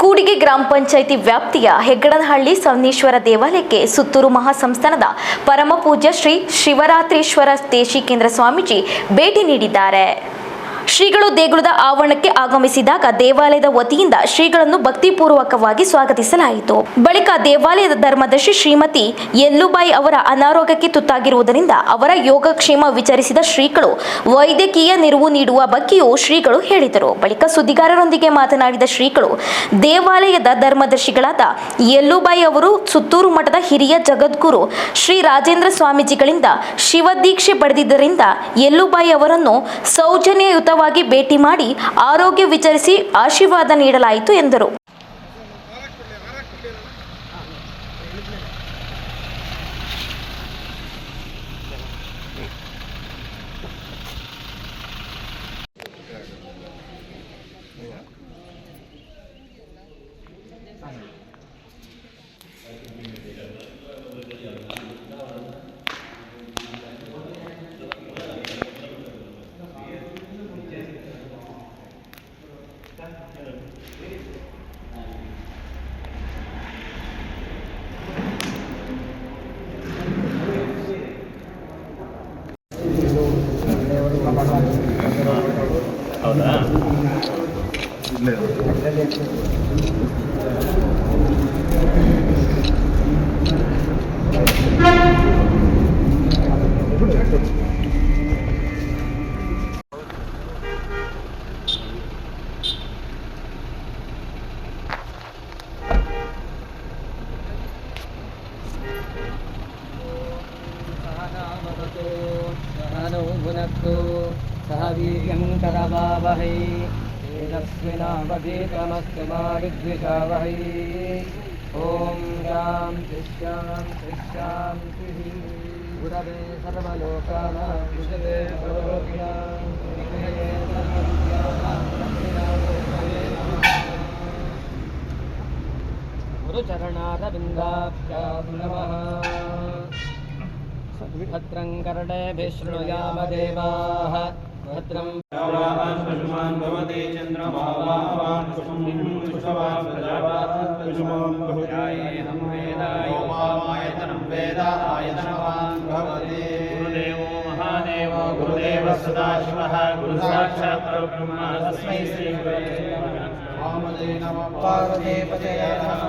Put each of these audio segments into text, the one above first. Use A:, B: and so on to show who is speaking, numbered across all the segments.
A: ಕೂಡಿಗೆ ಗ್ರಾಮ ಪಂಚಾಯಿತಿ ವ್ಯಾಪ್ತಿಯ ಹೆಗ್ಗಡನಹಳ್ಳಿ ಸವಣೀಶ್ವರ ದೇವಾಲಯಕ್ಕೆ ಸುತ್ತೂರು ಮಹಾಸಂಸ್ಥಾನದ ಪರಮಪೂಜ್ಯ ಶ್ರೀ ಶಿವರಾತ್ರೀಶ್ವರ ದೇಶಿಕೇಂದ್ರ ಸ್ವಾಮೀಜಿ ಭೇಟಿ ನೀಡಿದ್ದಾರೆ. ಶ್ರೀಗಳು ದೇಗುಲದ ಆವರಣಕ್ಕೆ ಆಗಮಿಸಿದಾಗ ದೇವಾಲಯದ ವತಿಯಿಂದ ಶ್ರೀಗಳನ್ನು ಭಕ್ತಿಪೂರ್ವಕವಾಗಿ ಸ್ವಾಗತಿಸಲಾಯಿತು. ಬಳಿಕ ದೇವಾಲಯದ ಧರ್ಮದರ್ಶಿ ಶ್ರೀಮತಿ ಯಲ್ಲುಬಾಯಿ ಅವರ ಅನಾರೋಗ್ಯಕ್ಕೆ ತುತ್ತಾಗಿರುವುದರಿಂದ ಅವರ ಯೋಗಕ್ಷೇಮ ವಿಚಾರಿಸಿದ ಶ್ರೀಗಳು ವೈದ್ಯಕೀಯ ನೆರವು ನೀಡುವ ಬಗ್ಗೆಯೂ ಶ್ರೀಗಳು ಹೇಳಿದರು. ಬಳಿಕ ಸುದ್ದಿಗಾರರೊಂದಿಗೆ ಮಾತನಾಡಿದ ಶ್ರೀಗಳು, ದೇವಾಲಯದ ಧರ್ಮದರ್ಶಿಗಳಾದ ಯಲ್ಲುಬಾಯಿ ಅವರು ಸುತ್ತೂರು ಮಠದ ಹಿರಿಯ ಜಗದ್ಗುರು ಶ್ರೀ ರಾಜೇಂದ್ರ ಸ್ವಾಮೀಜಿಗಳಿಂದ ಶಿವದೀಕ್ಷೆ ಪಡೆದಿದ್ದರಿಂದ ಯಲ್ಲುಬಾಯಿ ಅವರನ್ನು ಸೌಜನ್ಯಯುತವಾಗಿ ಭೇಟಿ ಮಾಡಿ ಆರೋಗ್ಯ ವಿಚಾರಿಸಿ ಆಶೀರ್ವಾದ ನೀಡಲಾಯಿತು ಎಂದರು.
B: ಹೌದಾ?
C: सह वीर्यं करवावहै तेजस्विनावधीतमस्तु मा विद्विषावहै। ॐ शान्तिः शान्तिः शान्तिः। गुरवे सर्वलोकानां विषये सर्वलोकिनां विषये सर्वविद्यानां गुरुचरणारविन्दाभ्यां नमः। भद्रं कर्णेभिः शृणुयाम देवाः भद्रं
D: पशुमान् भवति चन्द्रमावान् कुसुमान् भवत्यायेनं वेदायतनं वेद आयतनवान् भवति। गुरुदेवो महादेवो गुरुदेवः सदाशिवः गुरुसाक्षात् परब्रह्म तस्मै श्रीगुरवे नमः। पार्वतीपतये नमः।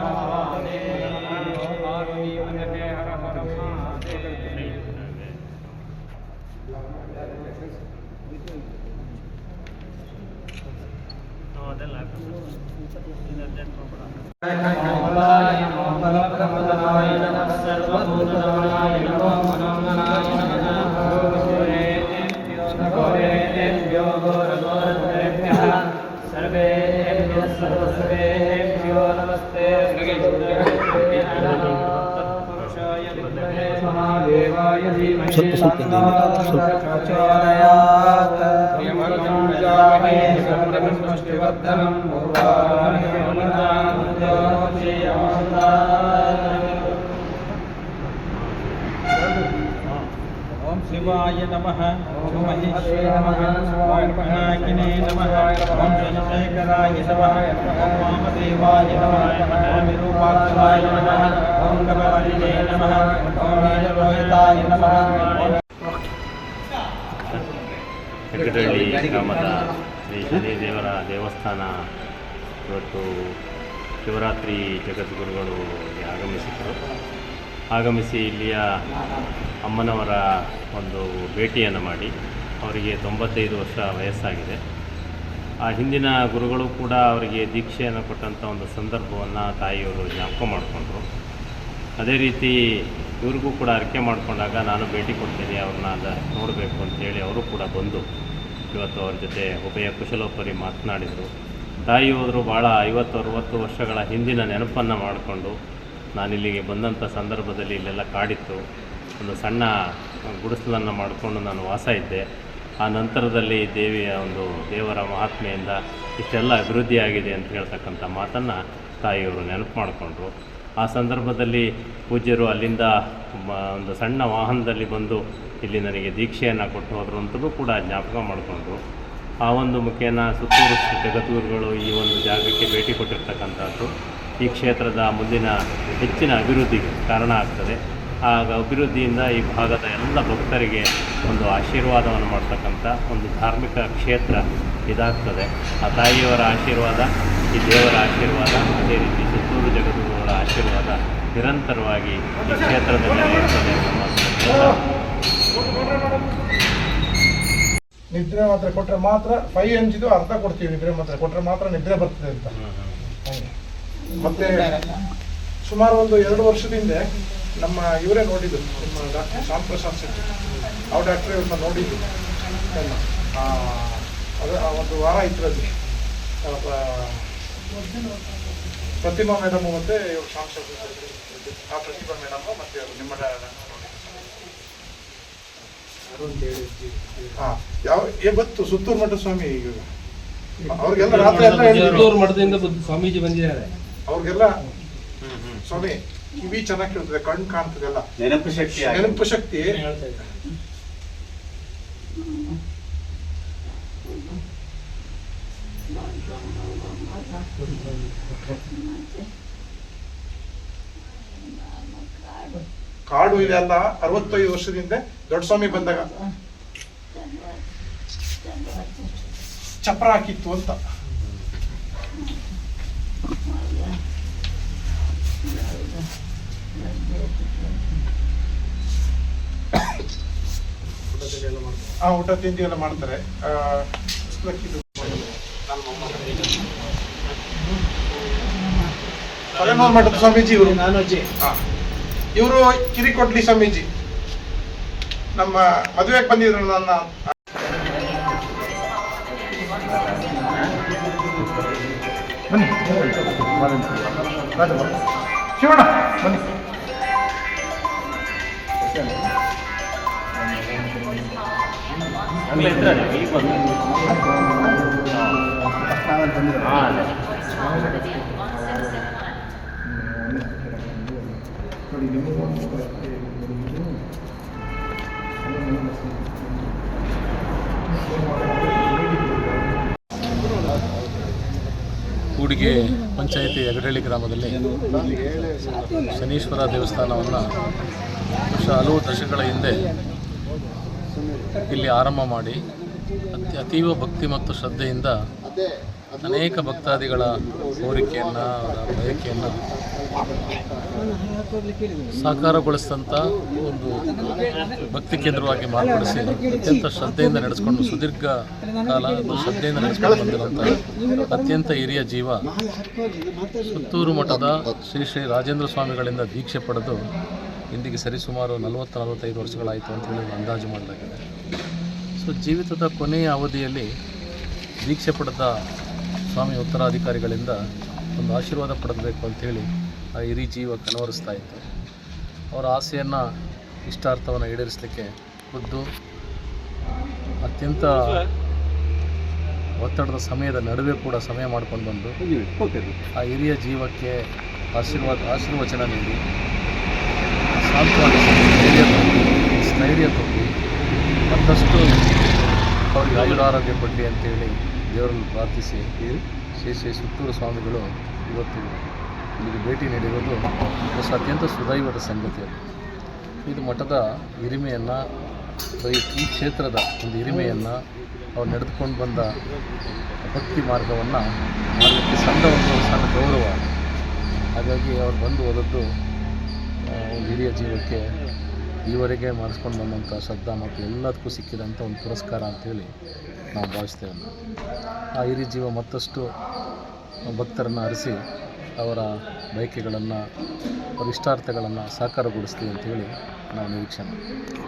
D: ओम शिवाय नमः। ओम महेश्वराय नमः। ओम पिनाकिने नमः। ओम चंद्रशेखराय नमः। ओम वामदेवाय नमः। ओम विरूपाक्षाय नमः। ओम कपालिने नमः। ओम नीललोहिताय नमः।
B: ಹೆಗ್ಗಡಹಳ್ಳಿ ಗ್ರಾಮದ ಶ್ರೀ ಶನಿ ದೇವರ ದೇವಸ್ಥಾನ ಇವತ್ತು ಶಿವರಾತ್ರಿ ಜಗದ್ಗುರುಗಳು ಆಗಮಿಸಿ ಇಲ್ಲಿಯ ಅಮ್ಮನವರ ಒಂದು ಭೇಟಿಯನ್ನು ಮಾಡಿ ಅವರಿಗೆ 95 ವರ್ಷ ವಯಸ್ಸಾಗಿದೆ. ಆ ಹಿಂದಿನ ಗುರುಗಳು ಕೂಡ ಅವರಿಗೆ ದೀಕ್ಷೆಯನ್ನು ಕೊಟ್ಟಂಥ ಒಂದು ಸಂದರ್ಭವನ್ನು ತಾಯಿಯವರು ಜ್ಞಾಪಕ ಮಾಡಿಕೊಂಡ್ರು. ಅದೇ ರೀತಿ ಇವ್ರಿಗೂ ಕೂಡ ಅರಿಕೆ ಮಾಡಿಕೊಂಡಾಗ ನಾನು ಭೇಟಿ ಕೊಡ್ತೀನಿ, ಅವ್ರನ್ನ ನೋಡಬೇಕು ಅಂತೇಳಿ ಅವರು ಕೂಡ ಬಂದು ಇವತ್ತು ಅವ್ರ ಜೊತೆ ಉಭಯ ಕುಶಲೋಪರಿ ಮಾತನಾಡಿದರು. ತಾಯಿ ಹೋದರು ಭಾಳ 50-60 ವರ್ಷಗಳ ಹಿಂದಿನ ನೆನಪನ್ನು ಮಾಡಿಕೊಂಡು ನಾನಿಲ್ಲಿಗೆ ಬಂದಂಥ ಸಂದರ್ಭದಲ್ಲಿ ಇಲ್ಲೆಲ್ಲ ಕಾಡಿತ್ತು, ಒಂದು ಸಣ್ಣ ಗುಡಿಸಲನ್ನು ಮಾಡಿಕೊಂಡು ನಾನು ವಾಸ ಇದ್ದೆ. ಆ ನಂತರದಲ್ಲಿ ದೇವರ ಮಹಾತ್ಮೆಯಿಂದ ಇಷ್ಟೆಲ್ಲ ಅಭಿವೃದ್ಧಿಯಾಗಿದೆ ಅಂತ ಹೇಳ್ತಕ್ಕಂಥ ಮಾತನ್ನು ತಾಯಿಯವರು ನೆನಪು ಮಾಡಿಕೊಂಡ್ರು. ಆ ಸಂದರ್ಭದಲ್ಲಿ ಪೂಜ್ಯರು ಅಲ್ಲಿಂದ ಒಂದು ಸಣ್ಣ ವಾಹನದಲ್ಲಿ ಬಂದು ಇಲ್ಲಿ ನನಗೆ ದೀಕ್ಷೆಯನ್ನು ಕೊಟ್ಟು ಹೋದರು ಅಂತಲೂ ಕೂಡ ಜ್ಞಾಪಕ ಮಾಡಿಕೊಂಡ್ರು. ಆ ಒಂದು ಮುಖೇನ ಸುತ್ತೂರು ಜಗದ್ಗುರುಗಳು ಈ ಒಂದು ಜಾಗಕ್ಕೆ ಭೇಟಿ ಕೊಟ್ಟಿರ್ತಕ್ಕಂಥದ್ದು ಈ ಕ್ಷೇತ್ರದ ಮುಂದಿನ ಹೆಚ್ಚಿನ ಅಭಿವೃದ್ಧಿಗೆ ಕಾರಣ ಆಗ್ತದೆ. ಆ ಅಭಿವೃದ್ಧಿಯಿಂದ ಈ ಭಾಗದ ಎಲ್ಲ ಭಕ್ತರಿಗೆ ಒಂದು ಆಶೀರ್ವಾದವನ್ನು ಮಾಡ್ತಕ್ಕಂಥ ಒಂದು ಧಾರ್ಮಿಕ ಕ್ಷೇತ್ರ ಇದಾಗ್ತದೆ. ಆ ತಾಯಿಯವರ ಆಶೀರ್ವಾದ, ಈ ದೇವರ ಆಶೀರ್ವಾದ, ಅದೇ ರೀತಿ ಸುತ್ತೂರು ಜಗದ್ಗುರುಗಳ ಆಶೀರ್ವಾದ ನಿರಂತರವಾಗಿ ಈ ಕ್ಷೇತ್ರದ ಮೇಲೆ ಇರ್ತದೆ ನಮ್ಮ
E: ನಿದ್ರೆ ಮಾತ್ರೆ ಕೊಟ್ಟರೆ ಮಾತ್ರ 5 MGದು ಅರ್ಧ ಕೊಡ್ತೀವಿ. ನಿದ್ರೆ ಮಾತ್ರೆ ಕೊಟ್ಟರೆ ಮಾತ್ರ ನಿದ್ರೆ ಬರ್ತದೆ ಅಂತ. ಮತ್ತೆ ಸುಮಾರು ಒಂದು 2 ವರ್ಷದಿಂದ ನಮ್ಮ ಇವರೇ ನೋಡಿದ್ದು, ನಿಮ್ಮ ಡಾಕ್ಟರ್ ಶ್ಯಾಮ್ ಪ್ರಸಾದ್ ಶೆಟ್ಟಿ, ಅವ್ರ ಡಾಕ್ಟ್ರೇ ಇವ್ರನ್ನ ನೋಡಿದ್ದು. ಅದು ಒಂದು ವಾರ ಇದರಲ್ಲಿ ಪ್ರತಿಮಾ ಮೇಡಮ್ ಮತ್ತೆ ಇವರು ಶ್ಯಾಮ್ ಪ್ರಸಾದ್ ಶೆಟ್ಟಿ, ಆ ಪ್ರತಿಮಾ ಮೇಡಮ್ ಮತ್ತೆ ಅವರು ನಿಮ್ಮ ಗೊತ್ತು ಸುತ್ತೂರು ಮಠ ಸ್ವಾಮಿ. ಈಗ ಅವ್ರಿಗೆಲ್ಲ ರಾತ್ರಿ ಎಲ್ಲ
C: ಮಠದಿಂದ ಸ್ವಾಮೀಜಿ ಬಂದಿದ್ದಾರೆ.
E: ಅವ್ರಿಗೆಲ್ಲ ಸ್ವಾಮಿ ಕಿವಿ ಚೆನ್ನಾಗಿ ಕೇಳ್ತದೆ, ಕಣ್ಣು ಕಾಣ್ತದೆಲ್ಲ, ನೆನಪು ಶಕ್ತಿ. ಕಾಡು ಇದೆಲ್ಲ 65 ವರ್ಷದಿಂದ ದೊಡ್ಡ ಸ್ವಾಮಿ ಬಂದಾಗ ಚಪ್ರ ಹಾಕಿತ್ತು ಅಂತ. ಊಟ ತಿಂಡಿ ಎಲ್ಲ ಮಾಡ್ತಾರೆ. ಸಲನೂರು ಮಠದ ಸ್ವಾಮೀಜಿ ಇವರು. ಇವರು ಕಿರಿಕೊಡ್ಲಿ ಸ್ವಾಮೀಜಿ ನಮ್ಮ ಮದುವೆಗೆ ಬಂದಿದ್ರು. ನನ್ನ ಶಿವಣ್ಣ ಬನ್ನಿ.
F: ಕೂಡಿಗೆ ಪಂಚಾಯಿತಿ ಯಗಡಹಳ್ಳಿ ಗ್ರಾಮದಲ್ಲಿ ಶನೀಶ್ವರ ದೇವಸ್ಥಾನವನ್ನು ಹಲವು ದಶಕಗಳ ಹಿಂದೆ ಇಲ್ಲಿ ಆರಂಭ ಮಾಡಿ ಅತೀವ ಭಕ್ತಿ ಮತ್ತು ಶ್ರದ್ಧೆಯಿಂದ ಅನೇಕ ಭಕ್ತಾದಿಗಳ ಕೋರಿಕೆಯನ್ನು, ಬಯಕೆಯನ್ನು ಸಾಕಾರಗೊಳಿಸಿದಂಥ ಒಂದು ಭಕ್ತಿ ಕೇಂದ್ರವಾಗಿ ಮಾರ್ಪಡಿಸಿ ಅತ್ಯಂತ ಶ್ರದ್ಧೆಯಿಂದ ನಡೆಸ್ಕೊಂಡು ಸುದೀರ್ಘ ಕಾಲ ಶ್ರದ್ಧೆಯಿಂದ ನಡೆಸ್ಕೊಂಡು ಬಂದಿರುವಂಥ ಅತ್ಯಂತ ಹಿರಿಯ ಜೀವ ಸುತ್ತೂರು ಮಠದ ಶ್ರೀ ಶ್ರೀ ರಾಜೇಂದ್ರ ಸ್ವಾಮಿಗಳಿಂದ ದೀಕ್ಷೆ ಪಡೆದು ಇಂದಿಗೆ ಸರಿಸುಮಾರು 40-45 ವರ್ಷಗಳಾಯಿತು ಅಂತೇಳಿ ಅಂದಾಜು ಮಾಡಲಾಗಿದೆ. ಸೊ ಜೀವಿತದ ಕೊನೆಯ ಅವಧಿಯಲ್ಲಿ ದೀಕ್ಷೆ ಪಡೆದ ಸ್ವಾಮಿ ಉತ್ತರಾಧಿಕಾರಿಗಳಿಂದ ಒಂದು ಆಶೀರ್ವಾದ ಪಡೆದಬೇಕು ಅಂಥೇಳಿ ಆ ಹಿರಿ ಜೀವ ಕನವರಿಸ್ತಾ ಇತ್ತು. ಅವರ ಆಸೆಯನ್ನು, ಇಷ್ಟಾರ್ಥವನ್ನು ಈಡೇರಿಸಲಿಕ್ಕೆ ಖುದ್ದು ಅತ್ಯಂತ ಒತ್ತಡದ ಸಮಯದ ನಡುವೆ ಕೂಡ ಸಮಯ ಮಾಡ್ಕೊಂಡು ಬಂದು ಆ ಹಿರಿಯ ಜೀವಕ್ಕೆ ಆಶೀರ್ವಚನ ನೀಡಿ ಸಾಂತ್ವನ, ಸ್ಥೈರ್ಯ ತುಂಬಿ ಮತ್ತಷ್ಟು ಅವ್ರಿಗೆ ಆಯುರಾರೋಗ್ಯ ಕೊಡಲಿ ಅಂತೇಳಿ ದೇವರಲ್ಲಿ ಪ್ರಾರ್ಥಿಸಿ ಶ್ರೀ ಶ್ರೀ ಸುತ್ತೂರು ಸ್ವಾಮಿಗಳು ಇವತ್ತು ಇಲ್ಲಿಗೆ ಭೇಟಿ ನೀಡಿರೋದು ಅತ್ಯಂತ ಸುದೈವದ ಸಂಗತಿ. ಇದು ಮಠದ ಹಿರಿಮೆಯನ್ನು, ಈ ಕ್ಷೇತ್ರದ ಒಂದು ಹಿರಿಮೆಯನ್ನು, ಅವ್ರು ನಡೆದುಕೊಂಡು ಬಂದ ಭಕ್ತಿ ಮಾರ್ಗವನ್ನು ಮಾಡಲಿಕ್ಕೆ ಸಣ್ಣ ಗೌರವ. ಹಾಗಾಗಿ ಅವ್ರು ಬಂದು ಹೋದದ್ದು ಒಂದು ಹಿರಿಯ ಜೀವಕ್ಕೆ ಈವರೆಗೆ ಮಾಡಿಸ್ಕೊಂಡು ಬಂದಂಥ ಶ್ರದ್ಧಾ ಮತ್ತು ಎಲ್ಲದಕ್ಕೂ ಸಿಕ್ಕಿದಂಥ ಒಂದು ಪುರಸ್ಕಾರ ಅಂಥೇಳಿ ನಾವು ಭಾವಿಸ್ತೇವೆ. ಆ ಹಿರಿಯ ಜೀವ ಮತ್ತಷ್ಟು ಭಕ್ತರನ್ನು ಹರಿಸಿ ಅವರ ಬಯಕೆಗಳನ್ನು, ಅವರ ಇಷ್ಟಾರ್ಥಗಳನ್ನು ಸಾಕಾರಗೊಳಿಸ್ತೀವಿ ಅಂತೇಳಿ ನಾವು ನಿರೀಕ್ಷೆ ಮಾಡ್ತೀವಿ.